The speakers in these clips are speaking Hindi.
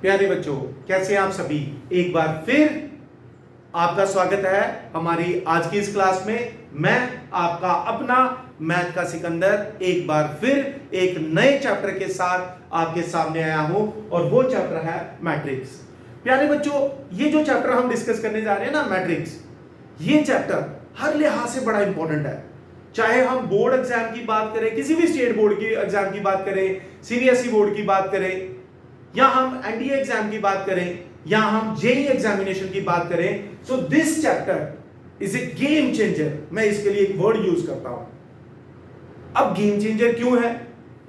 प्यारे बच्चों, कैसे हैं आप सभी। एक बार फिर आपका स्वागत है हमारी आज की इस क्लास में। मैं आपका अपना मैथ का सिकंदर एक बार फिर एक नए चैप्टर के साथ आपके सामने आया हूं और वो चैप्टर है मैट्रिक्स। प्यारे बच्चों, ये जो चैप्टर हम डिस्कस करने जा रहे हैं ना, मैट्रिक्स, ये चैप्टर हर लिहाज से बड़ा इंपॉर्टेंट है। चाहे हम बोर्ड एग्जाम की बात करें, किसी भी स्टेट बोर्ड की एग्जाम की बात करें, सीबीएसई बोर्ड की बात करें, या हम एनडीए एग्जाम की बात करें, या हम जेई एग्जामिनेशन की बात करें, so this chapter is a game changer. मैं इसके लिए एक वर्ड यूज करता हूं। अब गेम चेंजर क्यों है?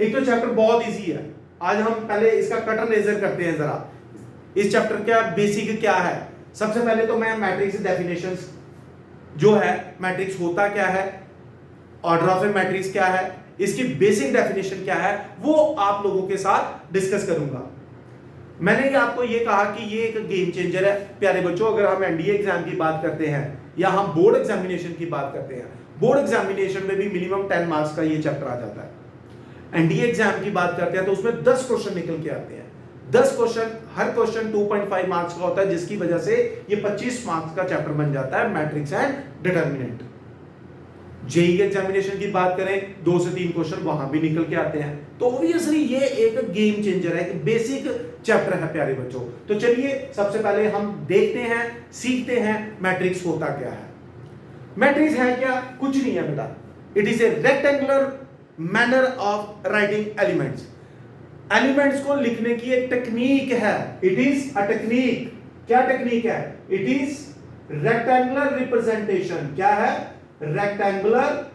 एक तो चैप्टर बहुत इजी है। आज हम पहले इसका कटर लेजर करते हैं जरा। इस चैप्टर का बेसिक क्या है? सबसे पहले तो मैं मैट्रिक्स डेफिनेशंस जो है, मैट्रिक्स होता क्या है, ऑर्डर ऑफ ए मैट्रिक्स क्या है, इसकी बेसिक डेफिनेशन क्या है, वो आप लोगों के साथ डिस्कस करूंगा। मैंने आपको ये कहा कि ये एक गेम चेंजर है। प्यारे बच्चों, अगर हम एनडीए एग्जाम की बात करते हैं या हम बोर्ड एग्जामिनेशन की बात करते हैं, बोर्ड एग्जामिनेशन में भी मिनिमम 10 मार्क्स का ये चैप्टर आ जाता है। एनडीए एग्जाम की बात करते हैं तो उसमें 10 क्वेश्चन निकल के आते हैं। 10 क्वेश्चन, हर क्वेश्चन 2.5 मार्क्स का होता है, जिसकी वजह से ये 25 मार्क्स का चैप्टर बन जाता है, matrix and determinant. JEE examination की बात करें, 2 से 3 क्वेश्चन वहां भी निकल के आते हैं। तो ऑब्वियसली ये एक गेम चेंजर है, एक बेसिक चैप्टर है प्यारे बच्चों। तो चलिए सबसे पहले हम देखते हैं, सीखते हैं मैट्रिक्स होता क्या है। मैट्रिक्स है क्या? कुछ नहीं है बेटा। It is a rectangular manner of writing elements. Elements को लिखने की एक टेक्निक है। It is a technique. क्या टेक्निक है? It is rectangular representation. क्या है? Rectangular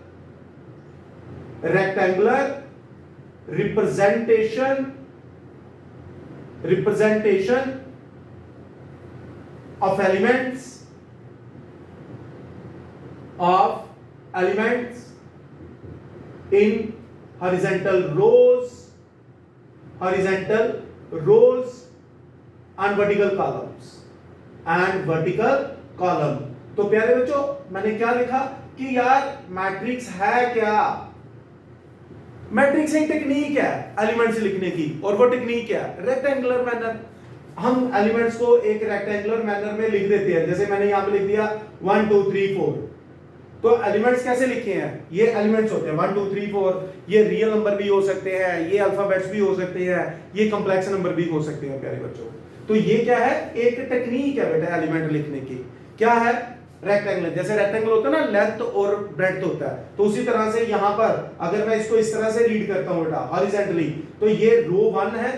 representation of elements in horizontal rows and vertical column। तो प्यारे बच्चों, मैंने क्या लिखा कि यार मैट्रिक्स है क्या? मैट्रिक्स एक टेक्निक है एलिमेंट्स लिखने की, और वो टेक्निक क्या है? Rectangular manner. हम एलिमेंट्स को एक रेक्टेंगुलर मैनर में लिख देते हैं। जैसे मैंने यहां पे लिख दिया 1 2 3 4। तो एलिमेंट्स कैसे लिखे हैं? ये एलिमेंट्स होते हैं 1 2 3 4। ये रियल नंबर भी हो सकते हैं, ये अल्फाबेट्स भी हो सकते हैं, ये कॉम्प्लेक्स नंबर भी हो सकते हैं प्यारे बच्चों। तो ये क्या है? एक टेक्निक है बेटा एलिमेंट लिखने की। क्या है? रेक्टेंगुलर। जैसे रेक्टेंगल होता है ना, लेंथ और ब्रेड्थ होता है, तो उसी तरह से यहां पर अगर मैं इसको इस तरह से रीड करता हूं बेटा हॉरिजॉन्टली, तो ये रो 1 है,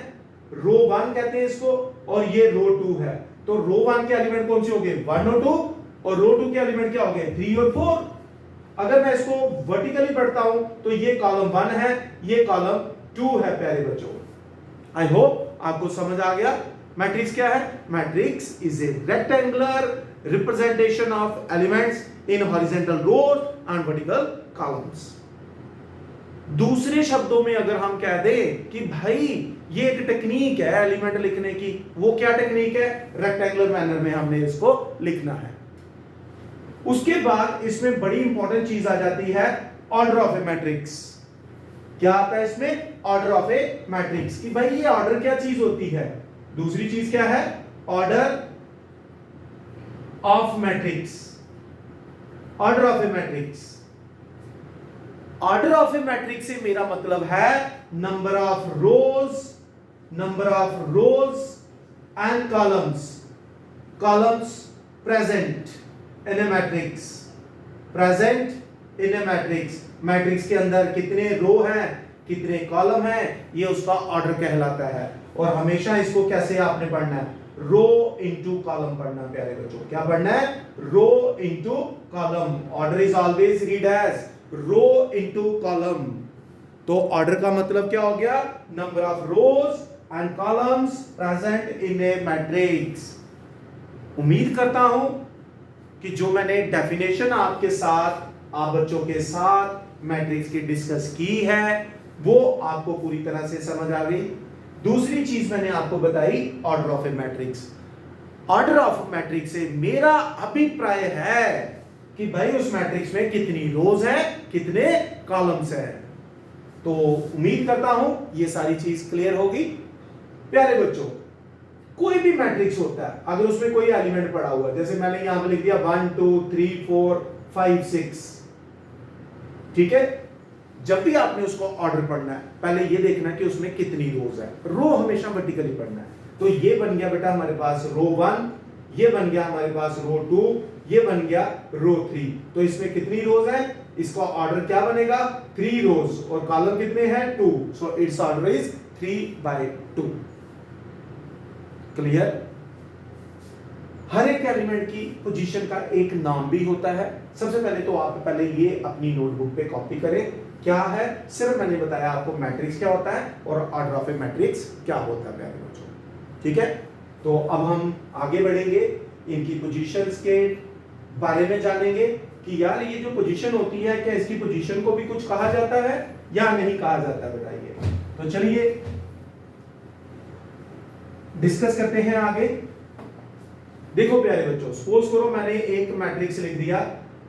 रो 1 कहते हैं इसको, और ये रो 2 है। तो रो 1 के एलिमेंट कौन से होंगे? 1 और 2, और रो 2 के एलिमेंट क्या होंगे? 3 और 4। अगर मैं इसको वर्टिकली पढ़ता हूं तो ये कॉलम 1 है, ये कॉलम 2 है प्यारे बच्चों। आई होप आपको समझ आ गया। मैट्रिक्स क्या है? Matrix is a rectangular representation of elements in horizontal rows and vertical columns। दूसरे शब्दों में अगर हम कह दें कि भाई ये एक टेक्निक है एलिमेंट लिखने की, वो क्या टेक्निक है? रेक्टेंगुलर मैनर में हमने इसको लिखना है। उसके बाद इसमें बड़ी इंपॉर्टेंट चीज आ जाती है, ऑर्डर ऑफ ए मैट्रिक्स। क्या आता है इसमें? Order of A matrix. कि भाई ये ऑर्डर क्या चीज होती है? दूसरी चीज क्या है? Order of matrix. Order of A matrix. Order of A matrix से मेरा मतलब है number of rows and columns present in a matrix. Matrix के अंदर कितने रो हैं, कितने कॉलम हैं, ये उसका ऑर्डर कहलाता है। और हमेशा इसको कैसे आपने पढ़ना है? रो इंटू कॉलम पढ़ना प्यारे बच्चों। क्या पढ़ना है? Row into column. Order is always read as row into column. तो ऑर्डर का मतलब क्या हो गया? Number of rows and columns present in a matrix. उम्मीद करता हूं कि जो मैंने डेफिनेशन आपके साथ, आप बच्चों के साथ मैट्रिक्स की डिस्कस की है, वो आपको पूरी तरह से समझ आ गई। दूसरी चीज मैंने आपको बताई order of A matrix. Order of matrix से मेरा अभिप्राय है कि भाई उस मैट्रिक्स में कितनी रोज है, कितने कॉलम्स है। तो उम्मीद करता हूं ये सारी चीज क्लियर होगी। प्यारे बच्चों, कोई भी मैट्रिक्स होता है, अगर उसमें कोई एलिमेंट पड़ा हुआ है, जैसे मैंने यहां पे लिख दिया 1 2 3 4 5 6, ठीक है, जब भी आपने उसको ऑर्डर पढ़ना है पहले ये देखना है कि उसमें कितनी रोज है। रो हमेशा वर्टिकली पढ़ना है। तो ये बन गया बेटा हमारे पास रो 1, ये बन गया हमारे पास रो 2, ये बन गया रो 3। तो इसमें कितनी रोज है, इसका ऑर्डर क्या बनेगा 3 रोज, और कॉलम कितने हैं 2, so its order is 3/2। Clear. हर एक एलिमेंट की पोजीशन का एक नाम भी होता है। सबसे पहले तो आप पहले ये अपनी नोटबुक पे कॉपी करें, क्या है, सिर्फ मैंने बताया आपको मैट्रिक्स क्या होता है और ऑर्डर ऑफ ए मैट्रिक्स क्या होता है प्यारे बच्चों, ठीक है। तो अब हम आगे बढ़ेंगे, इनकी पोजीशंस के बारे में जानेंगे कि यार ये जो पोजीशन होती है क्या इसकी पोजीशन को भी कुछ कहा जाता है या नहीं कहा जाता है, बताइए। तो चलिए डिस्कस करते हैं आगे। देखो प्यारे बच्चों, सपोज करो मैंने एक मैट्रिक्स लिख दिया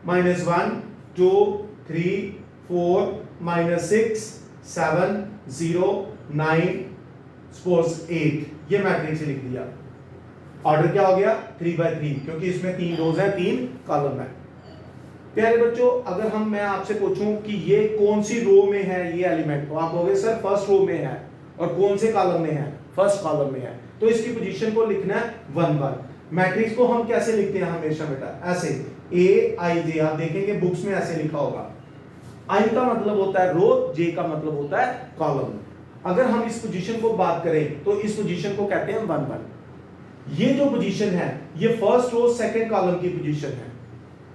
-1 2 3 4 -6 7 0 9 सपोज 8, ये मैट्रिक्स लिख दिया। ऑर्डर क्या हो गया 3/3, क्योंकि इसमें 3 रोज है 3 कॉलम है। प्यारे बच्चों, अगर मैं आपसे पूछूं कि ये कौन सी रो में है ये एलिमेंट, तो आप कहोगे सर फर्स्ट रो में है, और कौन से कॉलम में है, फर्स्ट कॉलम में है। तो इसकी पोजीशन को लिखना है 1 1। मैट्रिक्स को हम कैसे लिखते हैं हमेशा बेटा, ऐसे AIJ, आप देखेंगे बुक्स में ऐसे लिखा होगा। I का मतलब होता है रो, J का मतलब होता है कॉलम। अगर हम इस पोजीशन को बात करें तो इस पोजीशन को कहते हैं 1 1। ये जो पोजीशन है ये फर्स्ट रो सेकंड कॉलम की पोजीशन है।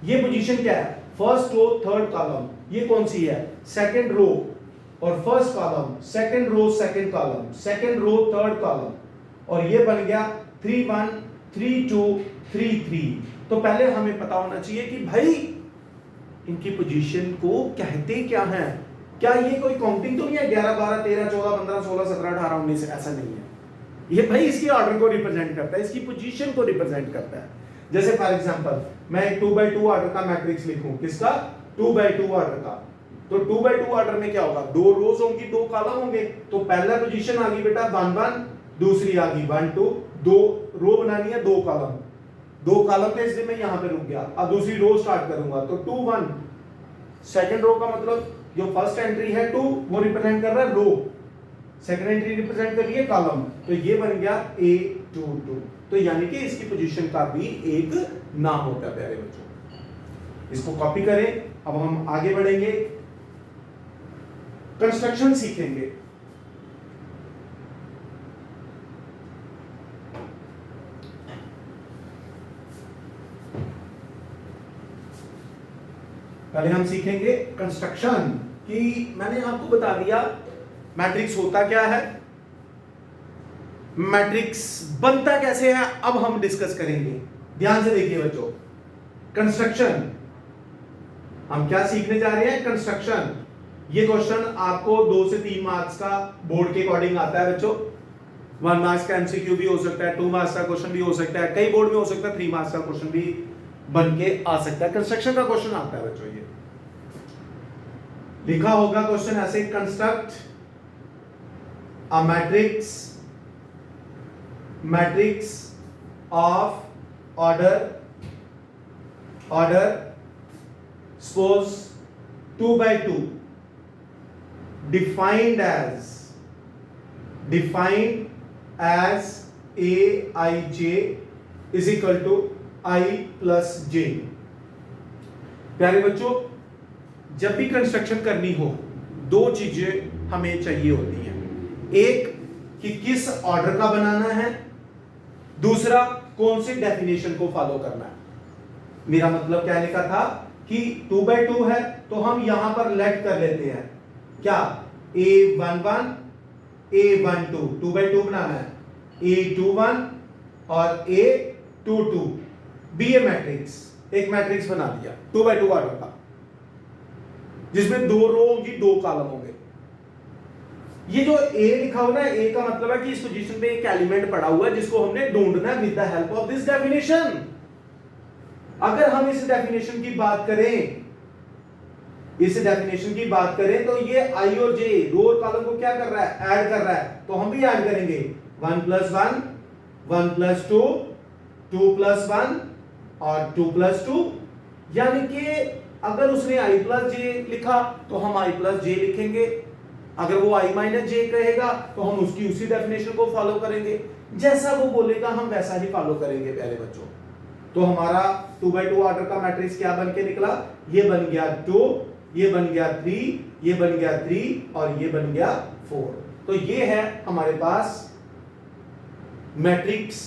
ये पोजीशन क्या है, फर्स्ट रो थर्ड कॉलम, ये कौन सी है, सेकंड रो, और first column second row second column, second row third column, और ये बन गया 3 1 3 2 3 3। तो पहले हमें पता होना चाहिए कि भाई इनकी पोजीशन को कहते क्या है। क्या ये कोई काउंटिंग तो नहीं है 11 12 13 14 15 16 17 18 19, ऐसा नहीं है। ये भाई इसकी ऑर्डर को रिप्रेजेंट करता है, इसकी पोजीशन को रिप्रेजेंट करता है। जैसे फॉर एग्जांपल मैं एक 2/2 ऑर्डर का मैट्रिक्स लिखूं, किसका 2/2 ऑर्डर का, तो 2/2 ऑर्डर में क्या होगा, 2 रोज होंगी 2 कॉलम होंगे। तो पहला पोजीशन आ गई बेटा 1 1, दूसरी आ गई 1 2, 2 रो बनानी है 2 कॉलम, 2 कॉलम थे इसलिए मैं यहां पे रुक गया। अब दूसरी रो स्टार्ट करूंगा तो 2 1, सेकंड रो का मतलब जो फर्स्ट एंट्री है 2 वो रिप्रेजेंट कर रहा है रो, सेकंड एंट्री रिप्रेजेंट कर रही है कॉलम, तो ये बन गया A22। तो यानी कि इसकी पोजीशन का भी एक नाम होता है प्यारे बच्चों। इसको कॉपी करें। अब हम आगे बढ़ेंगे, कंस्ट्रक्शन सीखेंगे। पहले हम सीखेंगे कंस्ट्रक्शन कि मैंने आपको बता दिया मैट्रिक्स होता क्या है, मैट्रिक्स बनता कैसे है, अब हम डिस्कस करेंगे। ध्यान से देखिए बच्चों, कंस्ट्रक्शन हम क्या सीखने जा रहे हैं, कंस्ट्रक्शन। ये क्वेश्चन आपको 2 से 3 मार्क्स का बोर्ड के अकॉर्डिंग आता है बच्चों। 1 मार्क्स का MCQ भी हो सकता है, 2 मार्क्स का क्वेश्चन भी हो सकता है, कई बोर्ड में हो सकता है 3 मार्क्स का क्वेश्चन भी बन के आ सकता है। कंस्ट्रक्शन का क्वेश्चन आता है बच्चों, ये लिखा होगा क्वेश्चन ऐसे, construct a matrix of order suppose 2/2 defined as Aij is equal to I plus J। प्यारे बच्चों, जब भी कंस्ट्रक्शन करनी हो 2 चीजें हमें चाहिए होती हैं, एक कि किस ऑर्डर का बनाना है, दूसरा कौन सी डेफिनेशन को फॉलो करना है। मेरा मतलब क्या लिखा था कि 2/2 है तो हम यहां पर लेट कर लेते हैं क्या, A11 A12, 2/2 बनाना है, A21 और A22 बी ए मैट्रिक्स, एक मैट्रिक्स बना दिया 2/2 ऑर्डर का, जिसमें 2 रो होंगी 2 कॉलम होंगे। ये जो A लिखा हुआ है, A का मतलब है कि इस पोजीशन पे एक एलिमेंट पड़ा हुआ है जिसको हमने ढूंढना है with the help of this definition. अगर हम इस डेफिनेशन की बात करें, तो ये I और J रो और कॉलम को क्या कर रहा है, ऐड कर रहा है, तो हम भी ऐड करेंगे 1 + 1 1 प्लस 2, 2 प्लस 1 और 2 प्लस 2, यानी कि अगर उसने i प्लस जे लिखा तो हम i प्लस जे लिखेंगे, अगर वो i माइनस जे कहेगा तो हम उसकी उसी डेफिनेशन को फॉलो करेंगे, जैसा वो बोलेगा हम वैसा ही फॉलो करेंगे प्यारे बच्चों। तो हमारा 2x2 ऑर्डर का मैट्रिक्स क्या बन के निकला, ये बन गया 2, ये बन गया 3, ये बन गया 3 और ये बन गया 4। तो ये है हमारे पास मैट्रिक्स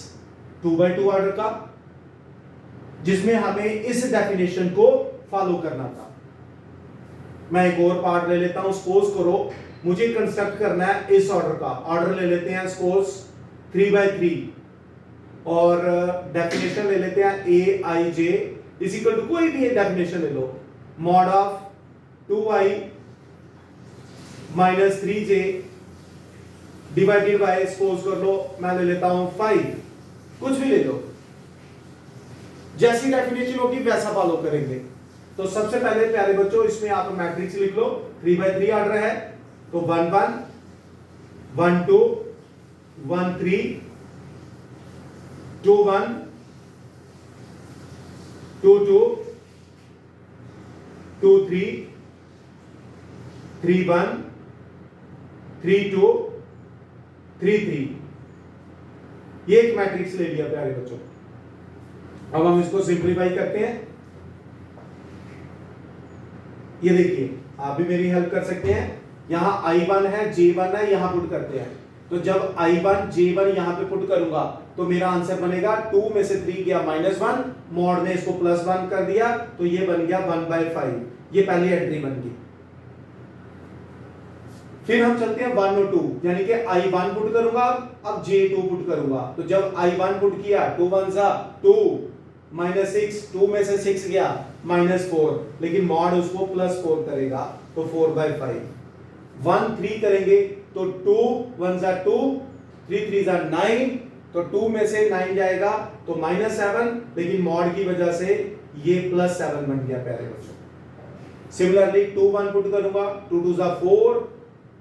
2x2 ऑर्डर का, जिसमें हमें इस डेफिनेशन को फॉलो करना था। मैं एक और पार्ट ले लेता हूं। सपोज करो मुझे कंस्ट्रक्ट करना है इस ऑर्डर का, ऑर्डर ले लेते हैं सपोज 3x3 और डेफिनेशन ले लेते हैं A I J is equal to कोई भी डेफिनेशन ले लो, mod of 2i minus 3j divided by, suppose कर लो मैं ले लेता हूं 5, कुछ भी ले लो, जैसी डेफिनेशन होगी वैसा फॉलो करेंगे। तो सबसे पहले प्यारे बच्चों इसमें आप मैट्रिक्स लिख लो, 3x3 ऑर्डर है तो 1 1 1 2 1 3 2 1 2 2 2 3 3 1 3 2 3 3। ये एक मैट्रिक्स ले लिया प्यारे बच्चों। अब हम इसको सिंप्लीफाई करते हैं। ये देखिए आप भी मेरी हेल्प कर सकते हैं, यहां i1 है j1 है, यहां पुट करते हैं। तो जब i1 j1 यहां पे पुट करूंगा तो मेरा आंसर बनेगा 2 में से 3 गया -1, मॉड ने इसको +1 कर दिया तो ये बन गया 1/5। ये पहली एंट्री बन गई। फिर हम चलते हैं 1 और 2, यानी कि i1 पुट करूंगा, अब j2 पुट करूंगा। तो जब i1 पुट किया 2 1 2 -6, 2 में से 6 गया -4, लेकिन मॉड उसको +4 करेगा तो 4/5। 1 3 करेंगे तो 2 1 2, 3 3 9, तो 2 में से 9 जाएगा तो -7, लेकिन मॉड की वजह से ये +7 बन गया प्यारे बच्चों। सिमिलरली 2 1 पुट करूंगा, 2 2 4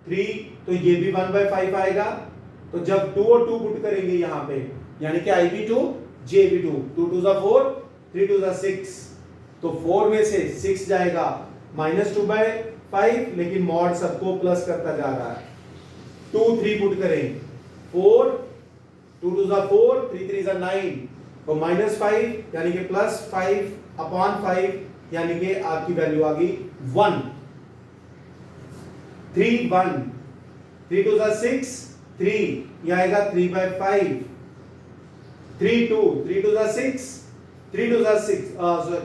3, तो ये भी 1/5 आएगा। तो जब 2 और 2 पुट करेंगे यहां पे, यानी कि i भी 2 j भी 2, 2 2 4 3 2 6, तो 4 में से 6 जाएगा -2/5, लेकिन मॉड सबको प्लस करता जा रहा है। 2 3 पुट करें 4 2 2 4 3 3 9, तो -5 यानी कि +5/5, यानी कि आपकी वैल्यू आ गई 1। 3 1 3 2 6 3, यह आएगा 3/5। 3 2 3 2 6 3 2 6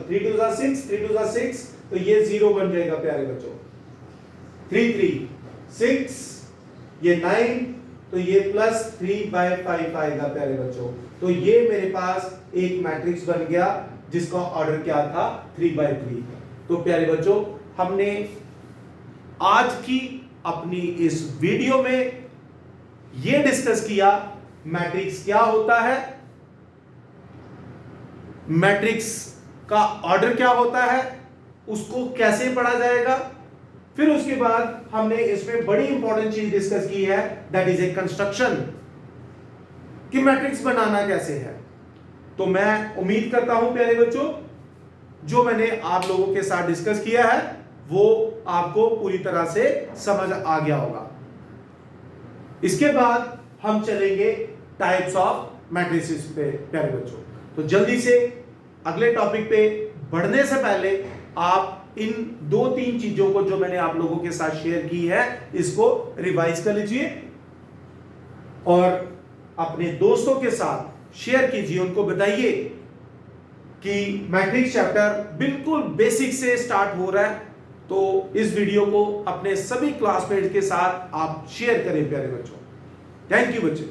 3 2 6 3 2 6, तो ये 0 बन जाएगा प्यारे बच्चों। 3 3 6, ये 9, तो ये +3/5 आएगा प्यारे बच्चों। तो ये मेरे पास एक मैट्रिक्स बन गया जिसका ऑर्डर क्या था 3/3। तो प्यारे बच्चों हमने आज की अपनी इस वीडियो में ये डिस्कस किया मैट्रिक्स क्या होता है, मैट्रिक्स का ऑर्डर क्या होता है, उसको कैसे पढ़ा जाएगा। फिर उसके बाद हमने इसमें बड़ी इंपॉर्टेंट चीज डिस्कस की है, दैट इज ए कंस्ट्रक्शन, कि मैट्रिक्स बनाना कैसे है। तो मैं उम्मीद करता हूं प्यारे बच्चों जो मैंने आप लोगों के साथ डिस्कस किया है वो आपको पूरी तरह से समझ आ गया होगा। इसके बाद हम चलेंगे टाइप्स ऑफ मैट्रिसेस पे प्यारे बच्चों। तो जल्दी से अगले टॉपिक पे बढ़ने से पहले आप इन 2-3 चीजों को जो मैंने आप लोगों के साथ शेयर की है इसको रिवाइज कर लीजिए और अपने दोस्तों के साथ शेयर कीजिए, उनको बताइए कि मैट्रिक्स चैप्टर बिल्कुल बेसिक से स्टार्ट हो रहा है। तो इस वीडियो को अपने सभी क्लासमेट के साथ आप शेयर करें प्यारे बच्चों। थैंक यू बच्चे।